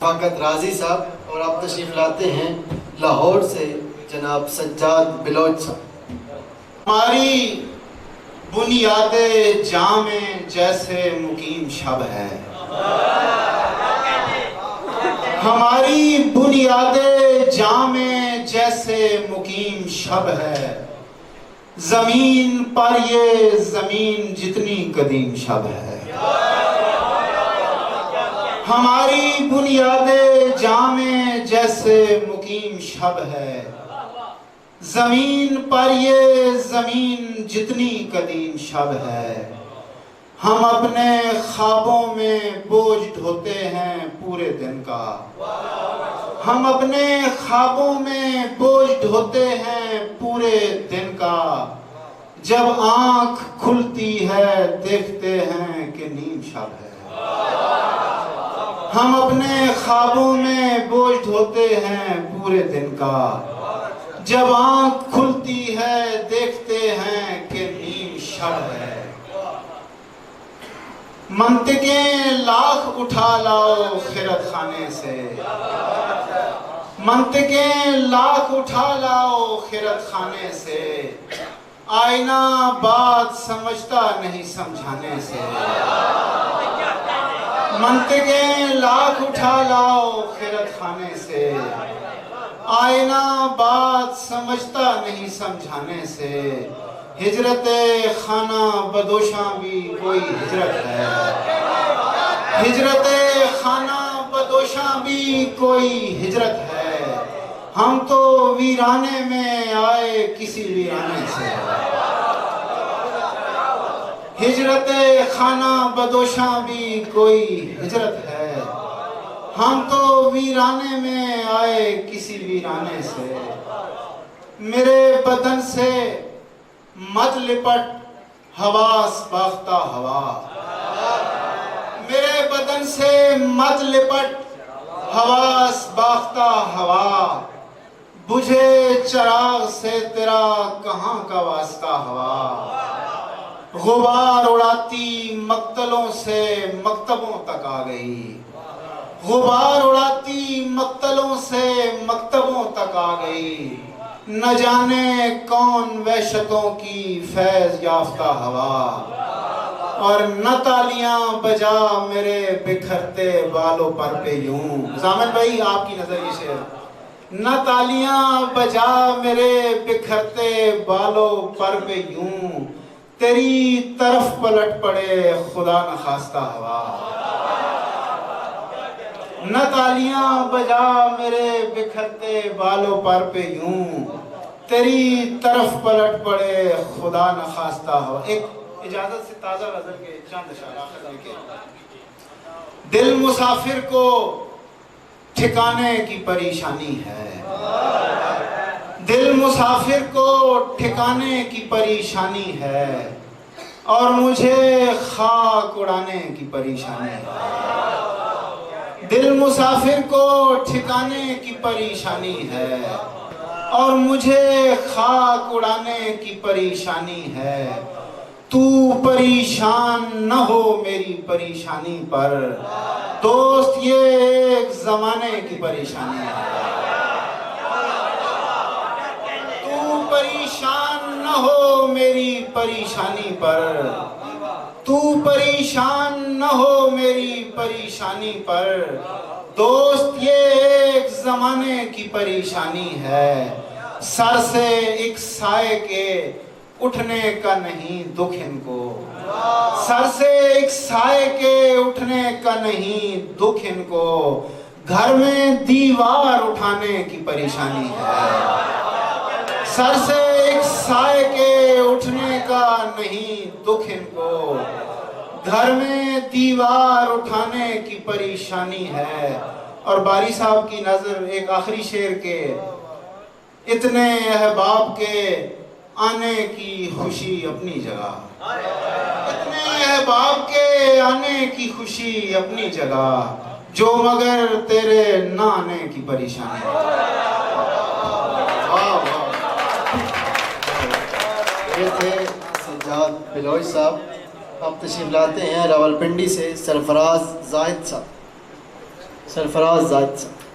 فقط راضی صاحب اور آپ تشریف لاتے ہیں لاہور سے جناب سجاد بلوچ صاحب۔ ہماری بنیاد جام جیسے مقیم شب ہے، ہماری بنیاد جام جیسے مقیم شب ہے، زمین پر یہ زمین جتنی قدیم شب ہے۔ ہماری بنیاد جام جیسے مقیم شب ہے، زمین پر یہ زمین جتنی قدیم شب ہے۔ ہم اپنے خوابوں میں بوجھ ڈھوتے ہیں پورے دن کا، ہم اپنے خوابوں میں بوجھ ڈھوتے ہیں پورے دن کا، جب آنکھ کھلتی ہے دیکھتے ہیں کہ نیم شب ہے۔ ہم اپنے خوابوں میں بوجھ ڈھوتے ہیں پورے دن کا، جب آنکھ کھلتی ہے دیکھتے ہیں کہ نیم شب ہے۔ منطقیں لاکھ اٹھا لاؤ خیرت خانے سے، منطقیں لاکھ اٹھا لاؤ خیرت خانے سے، آئینہ بات سمجھتا نہیں سمجھانے سے۔ منطقیں لاکھ اٹھا لاؤ خیرت خانے سے، آئینہ بات سمجھتا نہیں سمجھانے سے۔ ہجرت خانہ بدوشاں بھی کوئی ہجرت ہے، ہجرت خانہ بدوشاں بھی کوئی ہجرت ہے۔ ہم تو ویرانے میں آئے کسی ویرانے سے، ہجرت خانہ بدوشاں بھی کوئی ہجرت ہے۔ ہم تو ویرانے میں آئے کسی ویرانے سے۔ میرے بدن سے مت لپٹ حواس باختہ ہوا، میرے بدن سے مت لپٹ حواس باختہ ہوا، بجھے چراغ سے تیرا کہاں کا واسطہ ہوا۔ غبار اڑاتی مقتلوں سے مکتبوں تک آ گئی، غبار اڑاتی مقتلوں سے مکتبوں تک آ گئی، نہ جانے کون وحشتوں کی فیض یافتہ ہوا، اور نہ تالیاں بجا میرے بکھرتے بالوں پر پہ یوں۔ زامن بھائی آپ کی نظر یہ شعر، نہ تالیاں بجا میرے بکھرتے بالوں پر پہ یوں، تیری طرف پلٹ پڑے خدا نخواستہ ہوا۔ نہ تالیاں بجا میرے بکھرتے بالوں پر پہ یوں، تیری طرف پلٹ پڑے خدا نخواستہ ہوا۔ ایک اجازت سے تازہ غزل کے چند اشارات کے۔ دل مسافر کو ٹھکانے کی پریشانی ہے، دل مسافر کو ٹھکانے کی پریشانی ہے، اور مجھے خاک اڑانے کی پریشانی ہے۔ دل مسافر کو ٹھکانے کی پریشانی ہے، اور مجھے خاک اڑانے کی پریشانی ہے۔ تو پریشان نہ ہو میری پریشانی پر، دوست یہ ایک زمانے کی پریشانی ہے۔ تو پریشان نہ ہو میری پریشانی پر، تو پریشان نہ ہو میری پریشانی پر، دوست یہ ایک زمانے کی پریشانی ہے۔ سر سے ایک سائے کے اٹھنے کا نہیں دکھ ان کو، سر سے ایک سائے کے اٹھنے کا نہیں دکھ ان کو، گھر میں دیوار اٹھانے کی پریشانی ہے۔ سر سے ایک سائے کے اٹھنے کا نہیں دکھ ان کو، گھر میں دیوار اٹھانے کی پریشانی ہے۔ اور باری صاحب کی نظر ایک آخری شعر کے، اتنے احباب کے آنے کی خوشی اپنی جگہ، اتنے احباب کے آنے کی خوشی اپنی جگہ، جو مگر تیرے نہ آنے کی پریشانی ہے۔ یہ تھے سجاد بلوچ صاحب۔ اب تشریف لاتے ہیں راولپنڈی سے سرفراز زاہد صاحب۔ سرفراز زاہد صاحب.